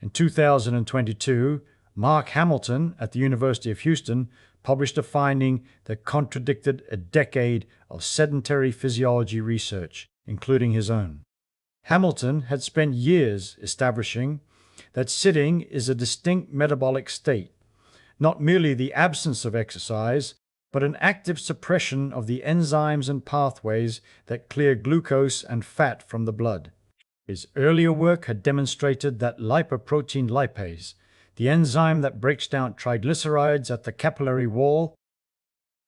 In 2022, Mark Hamilton at the University of Houston published a finding that contradicted a decade of sedentary physiology research, including his own. Hamilton had spent years establishing that sitting is a distinct metabolic state, not merely the absence of exercise, but an active suppression of the enzymes and pathways that clear glucose and fat from the blood. His earlier work had demonstrated that lipoprotein lipase, the enzyme that breaks down triglycerides at the capillary wall,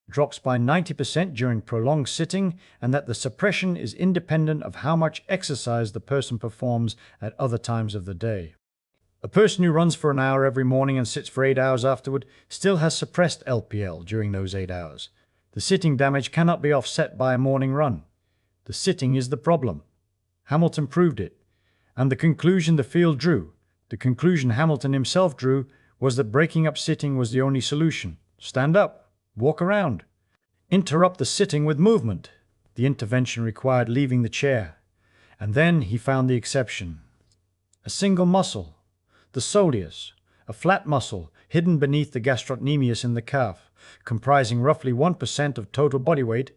drops by 90% during prolonged sitting, and that the suppression is independent of how much exercise the person performs at other times of the day. A person who runs for an hour every morning and sits for 8 hours afterward still has suppressed LPL during those 8 hours. The sitting damage cannot be offset by a morning run. The sitting is the problem. Hamilton proved it. And the conclusion the field drew, the conclusion Hamilton himself drew, was that breaking up sitting was the only solution. Stand up, walk around, interrupt the sitting with movement. The intervention required leaving the chair. And then he found the exception. A single muscle, the soleus, a flat muscle hidden beneath the gastrocnemius in the calf, comprising roughly 1% of total body weight,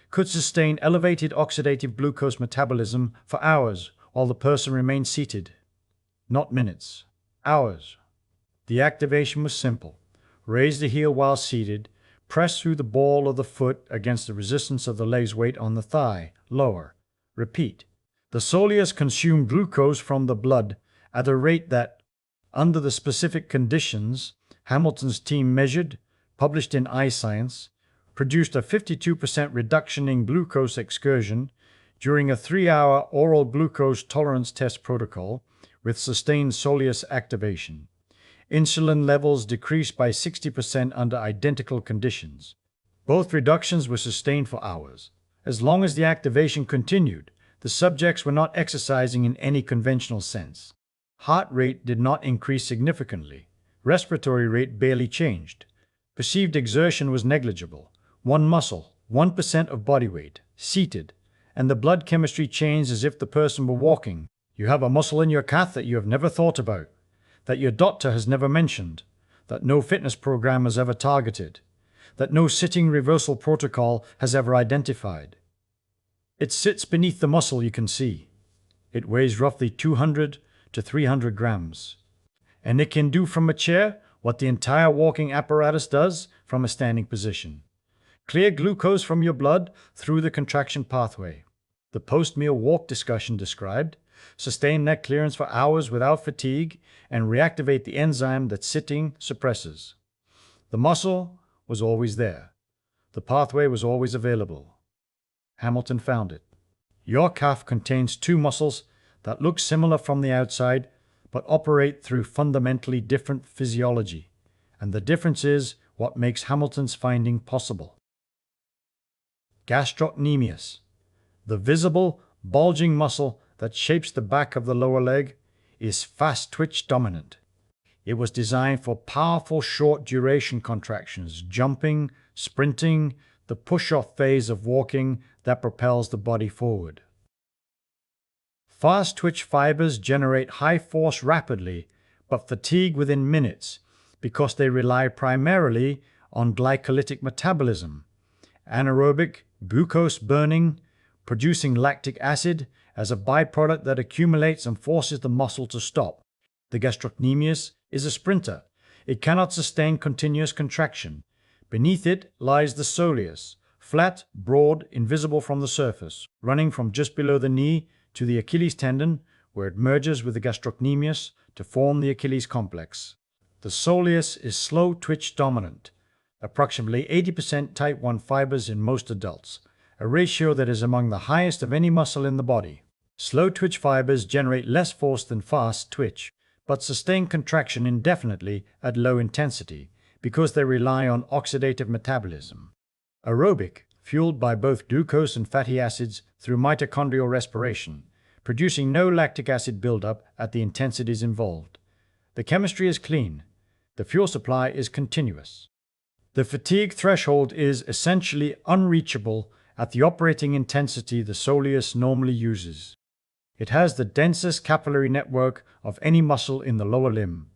could sustain elevated oxidative glucose metabolism for hours while the person remained seated. Not minutes, hours. The activation was simple. Raise the heel while seated, press through the ball of the foot against the resistance of the leg's weight on the thigh, lower. Repeat. The soleus consumed glucose from the blood at a rate that, under the specific conditions Hamilton's team measured, published in iScience, produced a 52% reduction in glucose excursion during a 3-hour oral glucose tolerance test protocol with sustained soleus activation. Insulin levels decreased by 60% under identical conditions. Both reductions were sustained for hours. As long as the activation continued, the subjects were not exercising in any conventional sense. Heart rate did not increase significantly. Respiratory rate barely changed. Perceived exertion was negligible. One muscle, 1% of body weight, seated, and the blood chemistry changed as if the person were walking. You have a muscle in your calf that you have never thought about, that your doctor has never mentioned, that no fitness program has ever targeted, that no sitting reversal protocol has ever identified. It sits beneath the muscle you can see. It weighs roughly 200 to 300 grams. And it can do from a chair what the entire walking apparatus does from a standing position. Clear glucose from your blood through the contraction pathway. The post-meal walk discussion described, sustain neck clearance for hours without fatigue, and reactivate the enzyme that sitting suppresses. The muscle was always there. The pathway was always available. Hamilton found it. Your calf contains two muscles that look similar from the outside, but operate through fundamentally different physiology, and the difference is what makes Hamilton's finding possible. Gastrocnemius, the visible, bulging muscle that shapes the back of the lower leg, is fast twitch dominant. It was designed for powerful short-duration contractions, jumping, sprinting, the push-off phase of walking that propels the body forward. Fast twitch fibers generate high force rapidly, but fatigue within minutes because they rely primarily on glycolytic metabolism, anaerobic glucose burning, producing lactic acid as a byproduct that accumulates and forces the muscle to stop. The gastrocnemius is a sprinter. It cannot sustain continuous contraction. Beneath it lies the soleus, flat, broad, invisible from the surface, running from just below the knee to the Achilles tendon, where it merges with the gastrocnemius to form the Achilles complex. The soleus is slow twitch dominant, approximately 80% type 1 fibers in most adults, a ratio that is among the highest of any muscle in the body. Slow twitch fibers generate less force than fast twitch, but sustain contraction indefinitely at low intensity because they rely on oxidative metabolism. Aerobic, fueled by both glucose and fatty acids through mitochondrial respiration, producing no lactic acid buildup at the intensities involved. The chemistry is clean. The fuel supply is continuous. The fatigue threshold is essentially unreachable at the operating intensity the soleus normally uses. It has the densest capillary network of any muscle in the lower limb,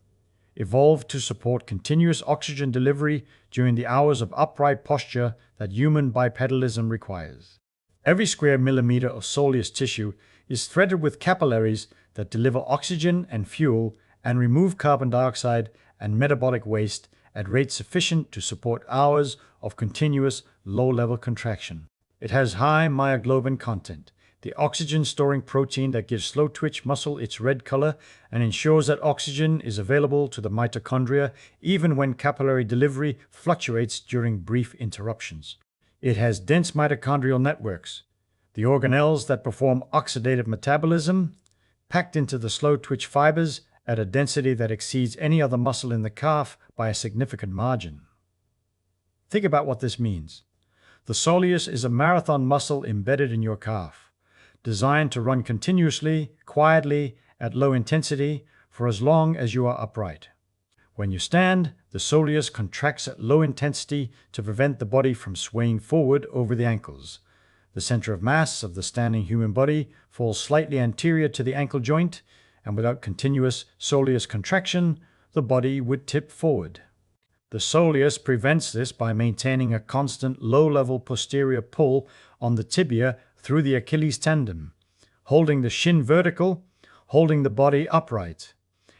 evolved to support continuous oxygen delivery during the hours of upright posture that human bipedalism requires. Every square millimeter of Soleus tissue is threaded with capillaries that deliver oxygen and fuel and remove carbon dioxide and metabolic waste at rates sufficient to support hours of continuous low-level contraction. It has high myoglobin content, the oxygen-storing protein that gives slow-twitch muscle its red color and ensures that oxygen is available to the mitochondria even when capillary delivery fluctuates during brief interruptions. It has dense mitochondrial networks, the organelles that perform oxidative metabolism, packed into the slow-twitch fibers at a density that exceeds any other muscle in the calf by a significant margin. Think about what this means. The soleus is a marathon muscle embedded in your calf, designed to run continuously, quietly, at low intensity for as long as you are upright. When you stand, the soleus contracts at low intensity to prevent the body from swaying forward over the ankles. The center of mass of the standing human body falls slightly anterior to the ankle joint, and without continuous soleus contraction, the body would tip forward. The soleus prevents this by maintaining a constant low-level posterior pull on the tibia through the Achilles tendon, holding the shin vertical, holding the body upright.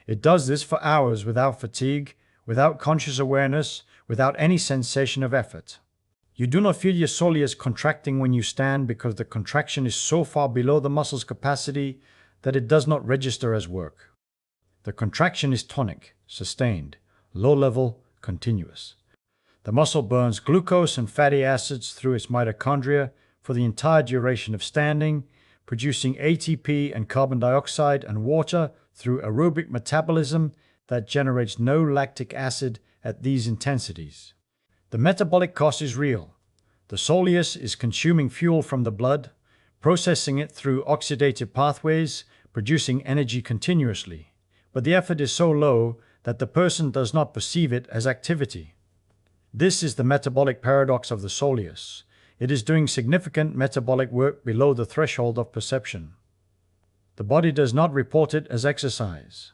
It does this for hours without fatigue, without conscious awareness, without any sensation of effort. You do not feel your soleus contracting when you stand because the contraction is so far below the muscle's capacity that it does not register as work. The contraction is tonic, sustained, low-level, continuous. The muscle burns glucose and fatty acids through its mitochondria for the entire duration of standing, producing ATP and carbon dioxide and water through aerobic metabolism that generates no lactic acid at these intensities. The metabolic cost is real. The soleus is consuming fuel from the blood, processing it through oxidative pathways, producing energy continuously. But the effort is so low that the person does not perceive it as activity. This is the metabolic paradox of the soleus. It is doing significant metabolic work below the threshold of perception. The body does not report it as exercise.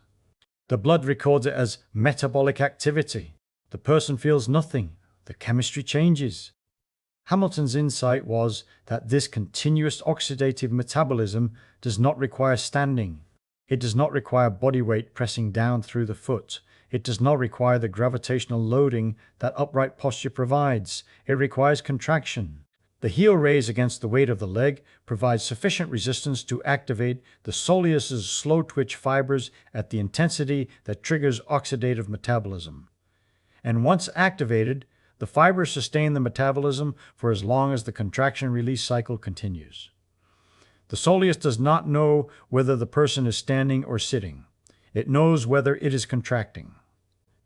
The blood records it as metabolic activity. The person feels nothing. The chemistry changes. Hamilton's insight was that this continuous oxidative metabolism does not require standing. It does not require body weight pressing down through the foot. It does not require the gravitational loading that upright posture provides. It requires contraction. The heel raise against the weight of the leg provides sufficient resistance to activate the soleus's slow twitch fibers at the intensity that triggers oxidative metabolism. And once activated, the fibers sustain the metabolism for as long as the contraction-release cycle continues. The soleus does not know whether the person is standing or sitting. It knows whether it is contracting.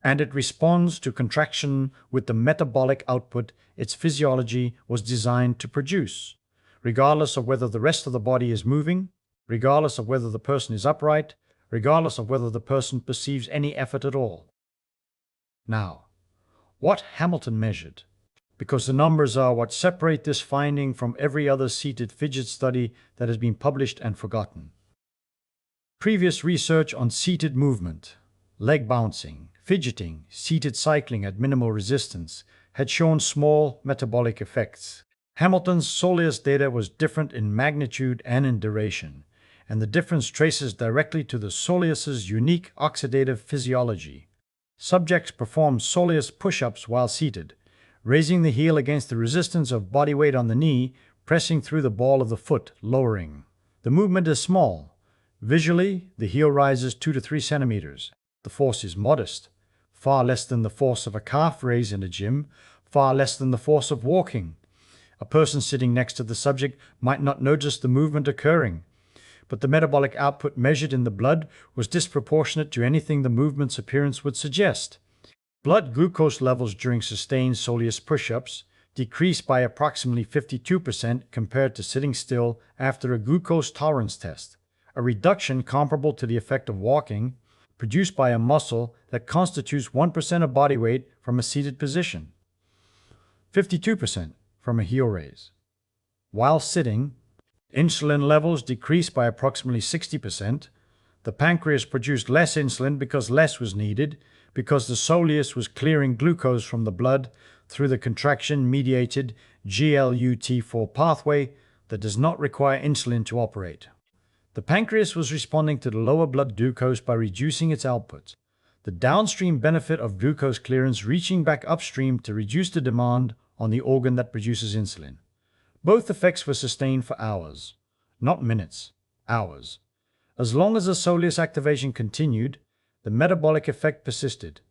And it responds to contraction with the metabolic output its physiology was designed to produce, regardless of whether the rest of the body is moving, regardless of whether the person is upright, regardless of whether the person perceives any effort at all. Now, what Hamilton measured, because the numbers are what separate this finding from every other seated fidget study that has been published and forgotten. Previous research on seated movement, leg bouncing, fidgeting, seated cycling at minimal resistance had shown small metabolic effects. Hamilton's soleus data was different in magnitude and in duration, and the difference traces directly to the soleus's unique oxidative physiology. Subjects performed soleus push-ups while seated, raising the heel against the resistance of body weight on the knee, pressing through the ball of the foot, lowering. The movement is small. Visually, the heel rises 2 to 3 centimeters. The force is modest, far less than the force of a calf raise in a gym, far less than the force of walking. A person sitting next to the subject might not notice the movement occurring, but the metabolic output measured in the blood was disproportionate to anything the movement's appearance would suggest. Blood glucose levels during sustained soleus push-ups decreased by approximately 52% compared to sitting still after a glucose tolerance test, a reduction comparable to the effect of walking, produced by a muscle that constitutes 1% of body weight from a seated position, 52% from a heel raise. While sitting, Insulin levels decreased by approximately 60%. The pancreas produced less insulin because less was needed, because the Soleus was clearing glucose from the blood through the contraction-mediated GLUT4 pathway that does not require insulin to operate. The pancreas was responding to the lower blood glucose by reducing its output. The downstream benefit of glucose clearance reaching back upstream to reduce the demand on the organ that produces insulin. Both effects were sustained for hours, not minutes, hours. As long as the Soleus activation continued, the metabolic effect persisted.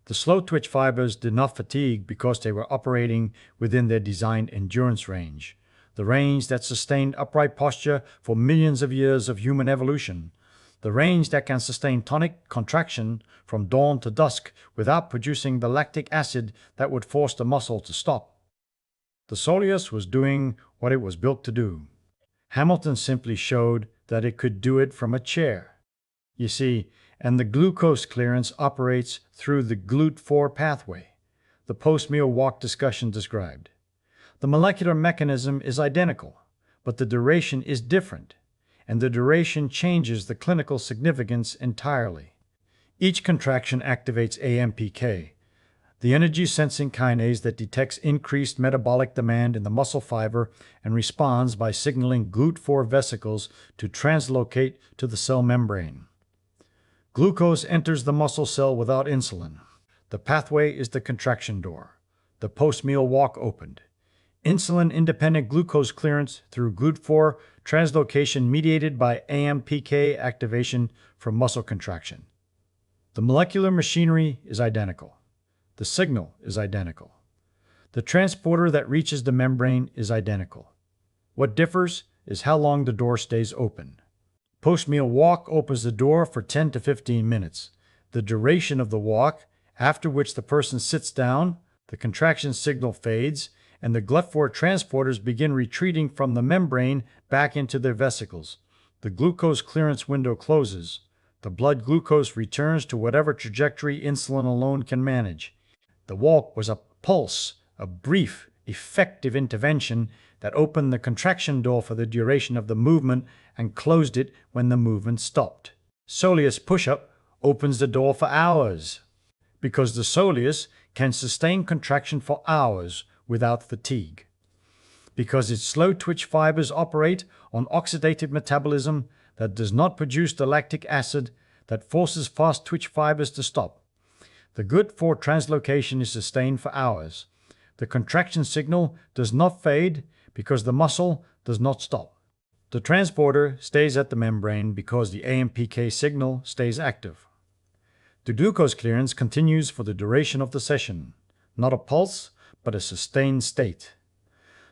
The slow-twitch fibers did not fatigue because they were operating within their designed endurance range, the range that sustained upright posture for millions of years of human evolution, the range that can sustain tonic contraction from dawn to dusk without producing the lactic acid that would force the muscle to stop. The Soleus was doing what it was built to do. Hamilton simply showed that it could do it from a chair. You see, and the glucose clearance operates through the GLUT4 pathway, the post-meal walk discussion described. The molecular mechanism is identical, but the duration is different, and the duration changes the clinical significance entirely. Each contraction activates AMPK, the energy-sensing kinase that detects increased metabolic demand in the muscle fiber and responds by signaling GLUT4 vesicles to translocate to the cell membrane. Glucose enters the muscle cell without insulin. The pathway is the contraction door. The post-meal walk opened. Insulin-independent glucose clearance through GLUT4 translocation mediated by AMPK activation from muscle contraction. The molecular machinery is identical. The signal is identical. The transporter that reaches the membrane is identical. What differs is how long the door stays open. Post-meal walk opens the door for 10 to 15 minutes. The duration of the walk, after which the person sits down, the contraction signal fades, and the GLUT4 transporters begin retreating from the membrane back into their vesicles. The glucose clearance window closes. The blood glucose returns to whatever trajectory insulin alone can manage. The walk was a pulse, a brief, effective intervention that opened the contraction door for the duration of the movement and closed it when the movement stopped. Soleus push-up opens the door for hours, because the Soleus can sustain contraction for hours without fatigue. Because its slow-twitch fibers operate on oxidative metabolism that does not produce the lactic acid that forces fast-twitch fibers to stop. The GLUT4 translocation is sustained for hours. The contraction signal does not fade because the muscle does not stop. The transporter stays at the membrane because the AMPK signal stays active. The glucose clearance continues for the duration of the session, not a pulse, but a sustained state.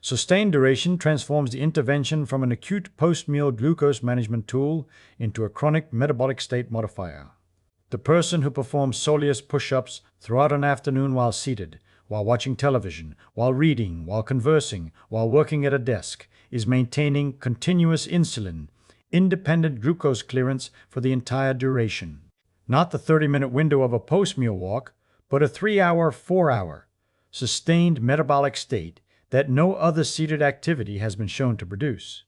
Sustained duration transforms the intervention from an acute post-meal glucose management tool into a chronic metabolic state modifier. The person who performs Soleus push-ups throughout an afternoon while seated, while watching television, while reading, while conversing, while working at a desk, is maintaining continuous insulin, independent glucose clearance for the entire duration. Not the 30-minute window of a post-meal walk, but a 3-hour, 4-hour, sustained metabolic state that no other seated activity has been shown to produce.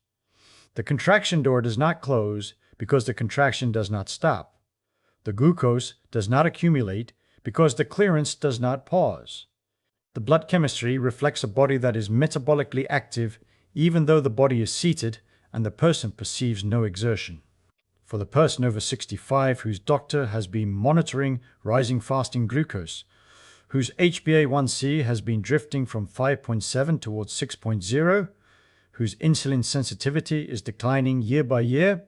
The contraction door does not close because the contraction does not stop. The glucose does not accumulate because the clearance does not pause. The blood chemistry reflects a body that is metabolically active even though the body is seated and the person perceives no exertion. For the person over 65 whose doctor has been monitoring rising fasting glucose, whose HbA1c has been drifting from 5.7 towards 6.0, whose insulin sensitivity is declining year by year,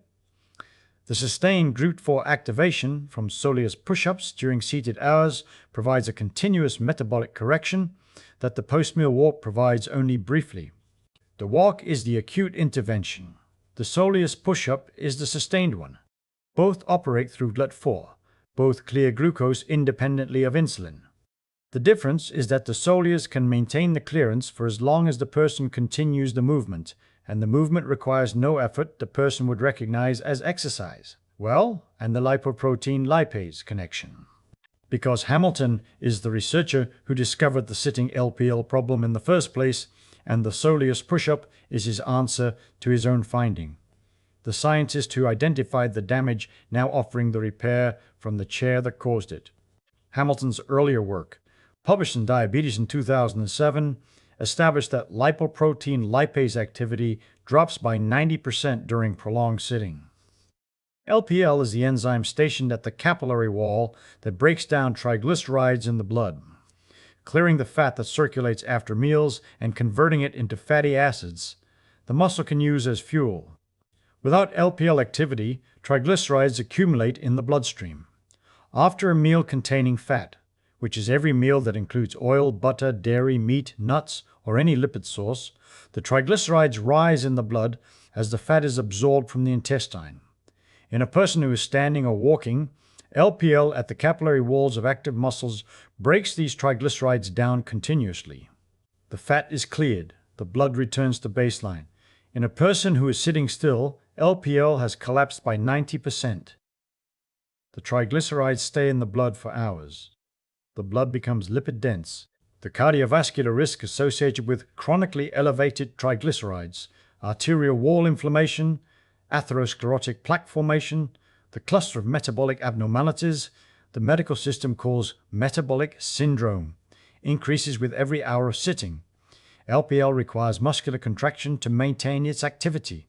the sustained GLUT4 activation from Soleus push-ups during seated hours provides a continuous metabolic correction that the post-meal walk provides only briefly. The walk is the acute intervention. The Soleus push-up is the sustained one. Both operate through GLUT4. Both clear glucose independently of insulin. The difference is that the Soleus can maintain the clearance for as long as the person continues the movement, and the movement requires no effort the person would recognize as exercise. Well, and the lipoprotein lipase connection. Because Hamilton is the researcher who discovered the sitting LPL problem in the first place, and the Soleus push-up is his answer to his own finding. The scientist who identified the damage now offering the repair from the chair that caused it. Hamilton's earlier work, published in Diabetes in 2007, established that lipoprotein lipase activity drops by 90% during prolonged sitting. LPL is the enzyme stationed at the capillary wall that breaks down triglycerides in the blood, clearing the fat that circulates after meals and converting it into fatty acids the muscle can use as fuel. Without LPL activity, triglycerides accumulate in the bloodstream. After a meal containing fat, which is every meal that includes oil, butter, dairy, meat, nuts, or any lipid source, the triglycerides rise in the blood as the fat is absorbed from the intestine. In a person who is standing or walking, LPL at the capillary walls of active muscles breaks these triglycerides down continuously. The fat is cleared. The blood returns to baseline. In a person who is sitting still, LPL has collapsed by 90%. The triglycerides stay in the blood for hours. The blood becomes lipid dense. The cardiovascular risk associated with chronically elevated triglycerides, arterial wall inflammation, atherosclerotic plaque formation, the cluster of metabolic abnormalities the medical system calls metabolic syndrome, increases with every hour of sitting. LPL requires muscular contraction to maintain its activity.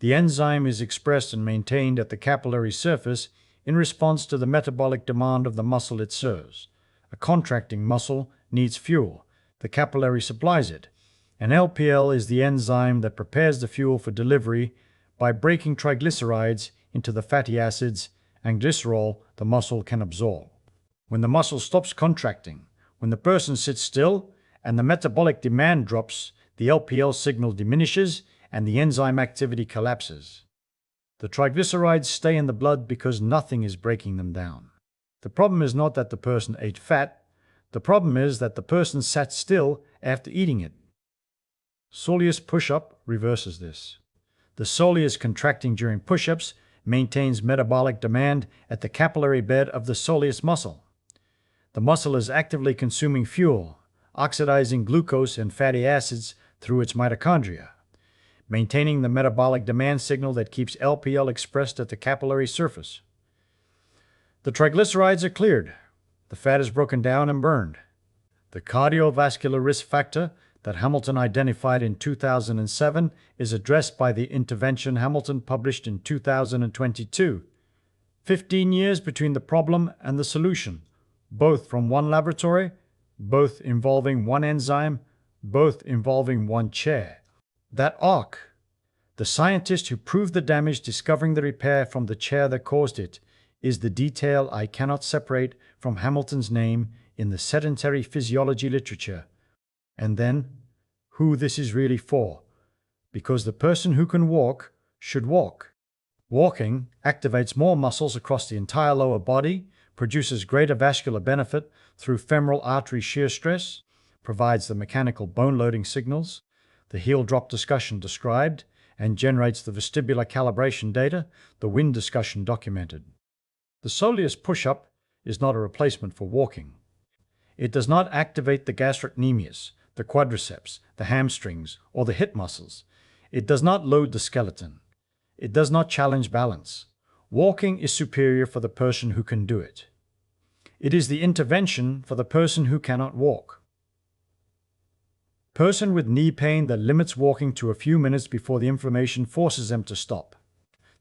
The enzyme is expressed and maintained at the capillary surface in response to the metabolic demand of the muscle it serves. A contracting muscle needs fuel. The capillary supplies it. And LPL is the enzyme that prepares the fuel for delivery by breaking triglycerides into the fatty acids and glycerol the muscle can absorb. When the muscle stops contracting, when the person sits still and the metabolic demand drops, the LPL signal diminishes and the enzyme activity collapses. The triglycerides stay in the blood because nothing is breaking them down. The problem is not that the person ate fat. The problem is that the person sat still after eating it. Soleus push-up reverses this. The soleus contracting during push-ups maintains metabolic demand at the capillary bed of the soleus muscle. The muscle is actively consuming fuel, oxidizing glucose and fatty acids through its mitochondria, maintaining the metabolic demand signal that keeps LPL expressed at the capillary surface. The triglycerides are cleared. The fat is broken down and burned. The cardiovascular risk factor that Hamilton identified in 2007 is addressed by the intervention Hamilton published in 2022. 15 years between the problem and the solution, both from one laboratory, both involving one enzyme, both involving one chair. That arc, the scientist who proved the damage discovering the repair from the chair that caused it, is the detail I cannot separate from Hamilton's name in the sedentary physiology literature. And then, who this is really for, because the person who can walk should walk. Walking activates more muscles across the entire lower body, produces greater vascular benefit through femoral artery shear stress, provides the mechanical bone loading signals, the heel drop discussion described, and generates the vestibular calibration data the wind discussion documented. The Soleus push-up is not a replacement for walking. It does not activate the gastrocnemius, the quadriceps, the hamstrings, or the hip muscles. It does not load the skeleton. It does not challenge balance. Walking is superior for the person who can do it. It is the intervention for the person who cannot walk. Person with knee pain that limits walking to a few minutes before the inflammation forces them to stop.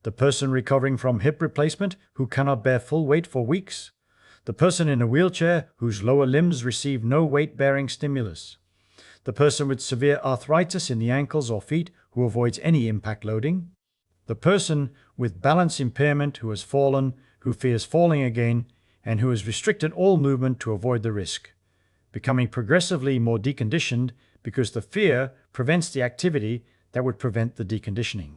The person recovering from hip replacement who cannot bear full weight for weeks. The person in a wheelchair whose lower limbs receive no weight-bearing stimulus. The person with severe arthritis in the ankles or feet who avoids any impact loading. The person with balance impairment who has fallen, who fears falling again, and who has restricted all movement to avoid the risk, becoming progressively more deconditioned because the fear prevents the activity that would prevent the deconditioning.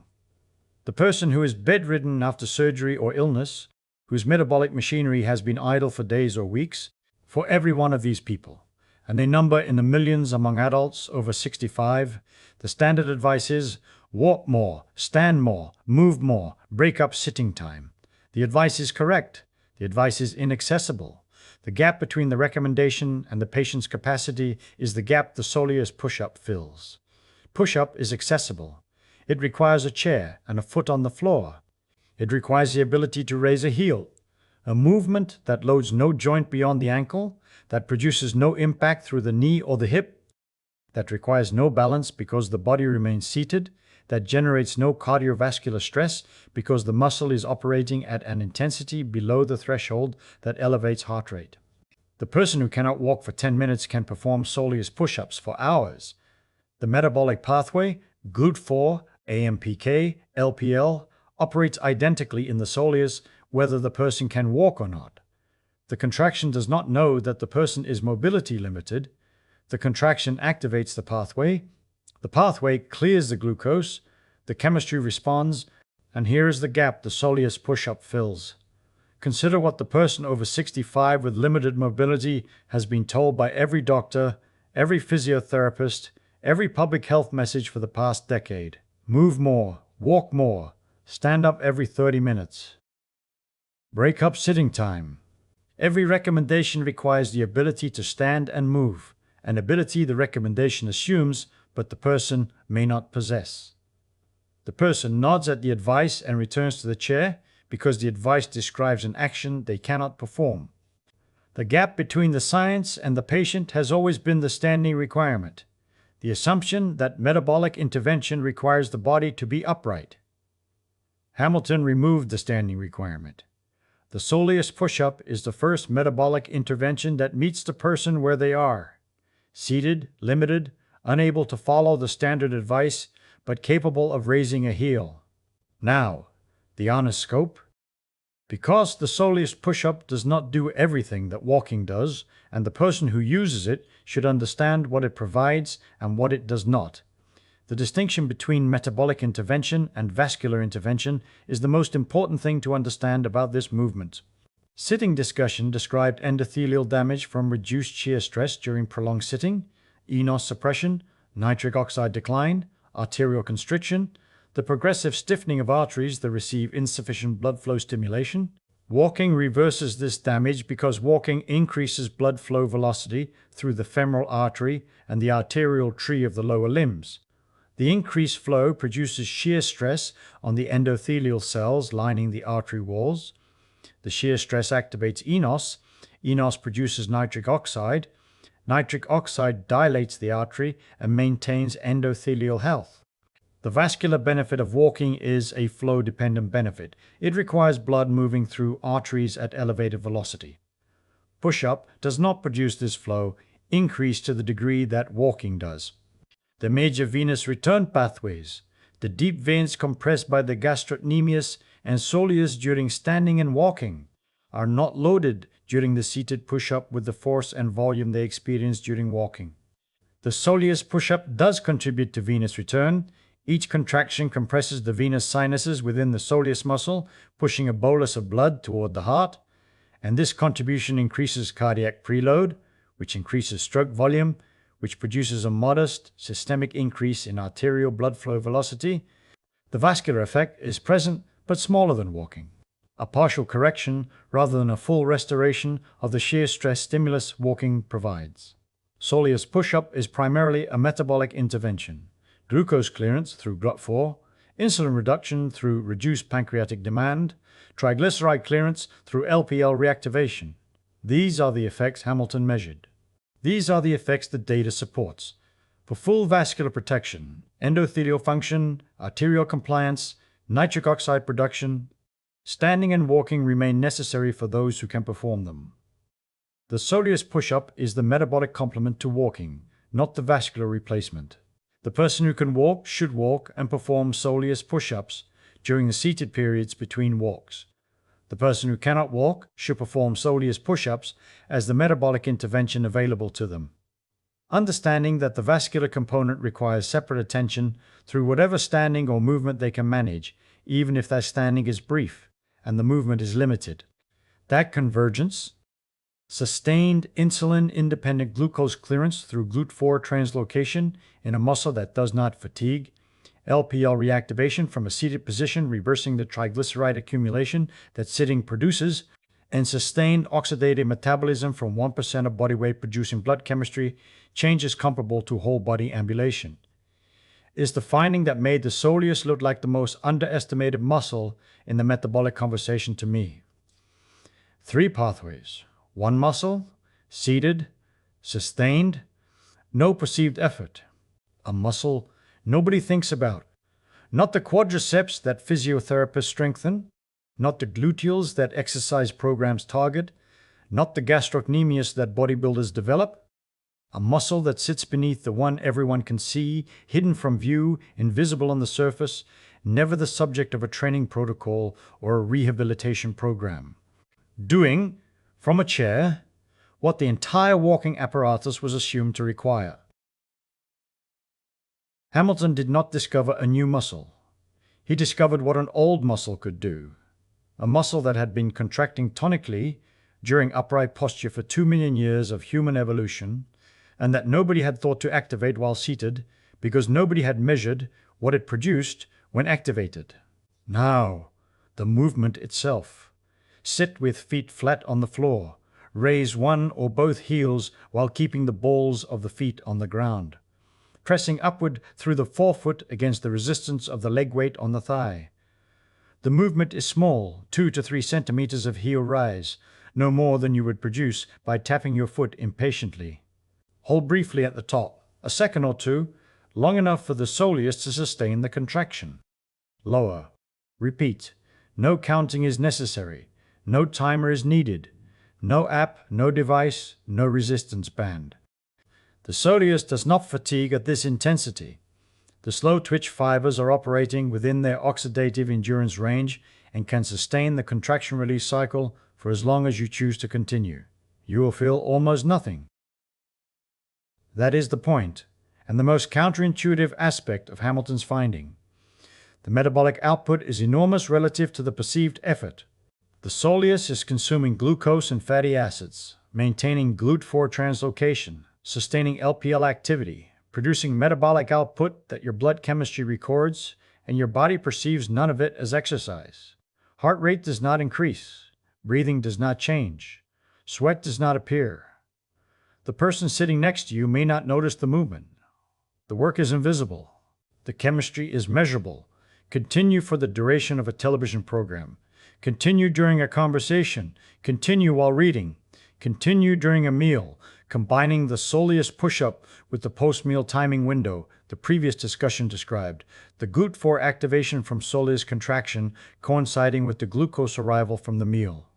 The person who is bedridden after surgery or illness, whose metabolic machinery has been idle for days or weeks, for every one of these people, and they number in the millions among adults over 65, the standard advice is walk more, stand more, move more, break up sitting time. The advice is correct. The advice is inaccessible. The gap between the recommendation and the patient's capacity is the gap the Soleus push-up fills. push-up is accessible. It requires a chair and a foot on the floor. It requires the ability to raise a heel, a movement that loads no joint beyond the ankle, that produces no impact through the knee or the hip, that requires no balance because the body remains seated, that generates no cardiovascular stress because the muscle is operating at an intensity below the threshold that elevates heart rate. The person who cannot walk for 10 minutes can perform Soleus push-ups for hours. The metabolic pathway, GLUT4, AMPK, LPL, operates identically in the Soleus whether the person can walk or not. The contraction does not know that the person is mobility limited. The contraction activates the pathway clears the glucose, the chemistry responds, and here is the gap the Soleus push-up fills. Consider what the person over 65 with limited mobility has been told by every doctor, every physiotherapist, every public health message for the past decade. Move more, walk more, stand up every 30 minutes. Break up sitting time. Every recommendation requires the ability to stand and move, an ability the recommendation assumes, but the person may not possess. The person nods at the advice and returns to the chair because the advice describes an action they cannot perform. The gap between the science and the patient has always been the standing requirement, the assumption that metabolic intervention requires the body to be upright. Hamilton removed the standing requirement. The Soleus push-up is the first metabolic intervention that meets the person where they are, seated, limited, unable to follow the standard advice, but capable of raising a heel. Now, the honest scope. Because the Soleus push-up does not do everything that walking does, and the person who uses it should understand what it provides and what it does not. The distinction between metabolic intervention and vascular intervention is the most important thing to understand about this movement. Sitting discussion described endothelial damage from reduced shear stress during prolonged sitting, eNOS suppression, nitric oxide decline, arterial constriction, the progressive stiffening of arteries that receive insufficient blood flow stimulation. Walking reverses this damage because walking increases blood flow velocity through the femoral artery and the arterial tree of the lower limbs. The increased flow produces shear stress on the endothelial cells lining the artery walls. The shear stress activates eNOS. eNOS produces nitric oxide. Nitric oxide dilates the artery and maintains endothelial health. The vascular benefit of walking is a flow-dependent benefit. It requires blood moving through arteries at elevated velocity. Push-up does not produce this flow increase to the degree that walking does. The major venous return pathways, the deep veins compressed by the gastrocnemius and soleus during standing and walking, are not loaded during the seated push-up with the force and volume they experience during walking. The Soleus push-up does contribute to venous return. Each contraction compresses the venous sinuses within the soleus muscle, pushing a bolus of blood toward the heart, and this contribution increases cardiac preload, which increases stroke volume, which produces a modest systemic increase in arterial blood flow velocity. The vascular effect is present but smaller than walking. A partial correction rather than a full restoration of the shear stress stimulus walking provides. Soleus push-up is primarily a metabolic intervention. Glucose clearance through GLUT4, insulin reduction through reduced pancreatic demand, triglyceride clearance through LPL reactivation. These are the effects Hamilton measured. These are the effects the data supports. For full vascular protection, endothelial function, arterial compliance, nitric oxide production, standing and walking remain necessary for those who can perform them. The Soleus push-up is the metabolic complement to walking, not the vascular replacement. The person who can walk should walk and perform Soleus push-ups during the seated periods between walks. The person who cannot walk should perform Soleus push-ups as the metabolic intervention available to them. Understanding that the vascular component requires separate attention through whatever standing or movement they can manage, even if that standing is brief and the movement is limited. That convergence, sustained insulin-independent glucose clearance through GLUT4 translocation in a muscle that does not fatigue, LPL reactivation from a seated position reversing the triglyceride accumulation that sitting produces, and sustained oxidative metabolism from 1% of body weight producing blood chemistry changes comparable to whole body ambulation. is the finding that made the Soleus look like the most underestimated muscle in the metabolic conversation to me. 3 pathways. 1 muscle, seated, sustained, no perceived effort. A muscle nobody thinks about. Not the quadriceps that physiotherapists strengthen, not the gluteals that exercise programs target, not the gastrocnemius that bodybuilders develop. A muscle that sits beneath the one everyone can see, hidden from view, invisible on the surface, never the subject of a training protocol or a rehabilitation program. Doing, from a chair, what the entire walking apparatus was assumed to require. Hamilton did not discover a new muscle. He discovered what an old muscle could do. A muscle that had been contracting tonically during upright posture for 2 million years of human evolution, and that nobody had thought to activate while seated because nobody had measured what it produced when activated. Now, the movement itself. Sit with feet flat on the floor. Raise one or both heels while keeping the balls of the feet on the ground. Pressing upward through the forefoot against the resistance of the leg weight on the thigh. The movement is small, 2 to 3 centimeters of heel rise, no more than you would produce by tapping your foot impatiently. Hold briefly at the top, a second or two, long enough for the soleus to sustain the contraction. Lower. Repeat. No counting is necessary. No timer is needed. No app, no device, no resistance band. The soleus does not fatigue at this intensity. The slow twitch fibers are operating within their oxidative endurance range and can sustain the contraction-release cycle for as long as you choose to continue. You will feel almost nothing. That is the point, and the most counterintuitive aspect of Hamilton's finding. The metabolic output is enormous relative to the perceived effort. The soleus is consuming glucose and fatty acids, maintaining GLUT4 translocation, sustaining LPL activity, producing metabolic output that your blood chemistry records, and your body perceives none of it as exercise. Heart rate does not increase. Breathing does not change. Sweat does not appear. The person sitting next to you may not notice the movement. The work is invisible. The chemistry is measurable. Continue for the duration of a television program. Continue during a conversation. Continue while reading. Continue during a meal, combining the soleus push-up with the post-meal timing window the previous discussion described, the GLUT4 activation from soleus contraction coinciding with the glucose arrival from the meal.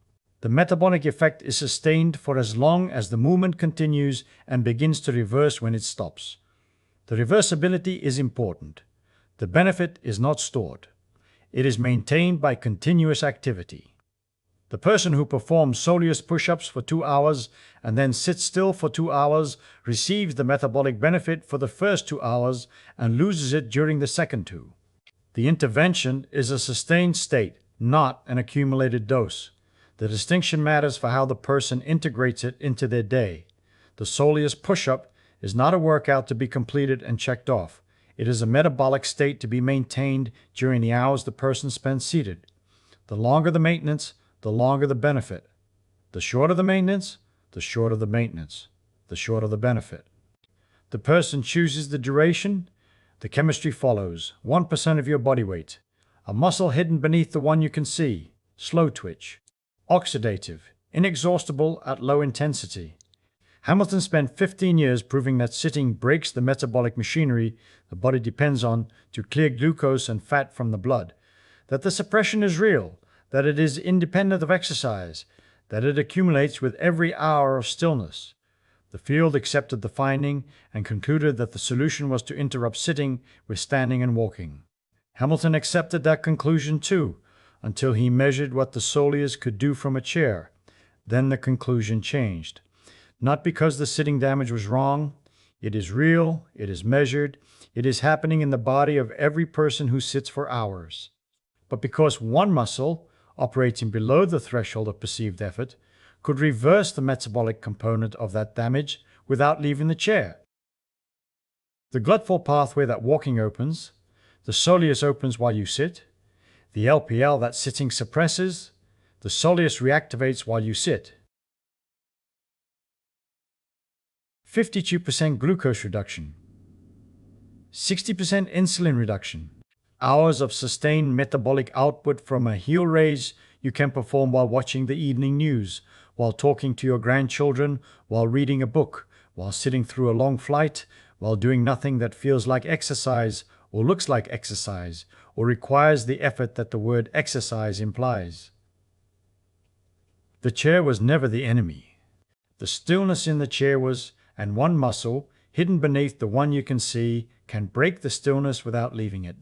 The metabolic effect is sustained for as long as the movement continues and begins to reverse when it stops. The reversibility is important. The benefit is not stored. It is maintained by continuous activity. The person who performs soleus push-ups for 2 hours and then sits still for 2 hours receives the metabolic benefit for the first 2 hours and loses it during the second 2. The intervention is a sustained state, not an accumulated dose. The distinction matters for how the person integrates it into their day. The soleus push-up is not a workout to be completed and checked off. It is a metabolic state to be maintained during the hours the person spends seated. The longer the maintenance, the longer the benefit. The shorter the maintenance, the shorter the maintenance, the shorter the benefit. The person chooses the duration. The chemistry follows. 1% of your body weight. A muscle hidden beneath the one you can see. Slow twitch. Oxidative, inexhaustible at low intensity. Hamilton spent 15 years proving that sitting breaks the metabolic machinery the body depends on to clear glucose and fat from the blood, that the suppression is real, that it is independent of exercise, that it accumulates with every hour of stillness. The field accepted the finding and concluded that the solution was to interrupt sitting with standing and walking. Hamilton accepted that conclusion too, until he measured what the soleus could do from a chair. Then the conclusion changed. Not because the sitting damage was wrong. It is real, it is measured, it is happening in the body of every person who sits for hours. But because one muscle, operating below the threshold of perceived effort, could reverse the metabolic component of that damage without leaving the chair. The GLUT4 pathway that walking opens, the soleus opens while you sit, the LPL that sitting suppresses, the soleus reactivates while you sit. 52% glucose reduction. 60% insulin reduction. Hours of sustained metabolic output from a heel raise you can perform while watching the evening news, while talking to your grandchildren, while reading a book, while sitting through a long flight, while doing nothing that feels like exercise or looks like exercise or requires the effort that the word exercise implies. The chair was never the enemy. The stillness in the chair was, and one muscle, hidden beneath the one you can see, can break the stillness without leaving it.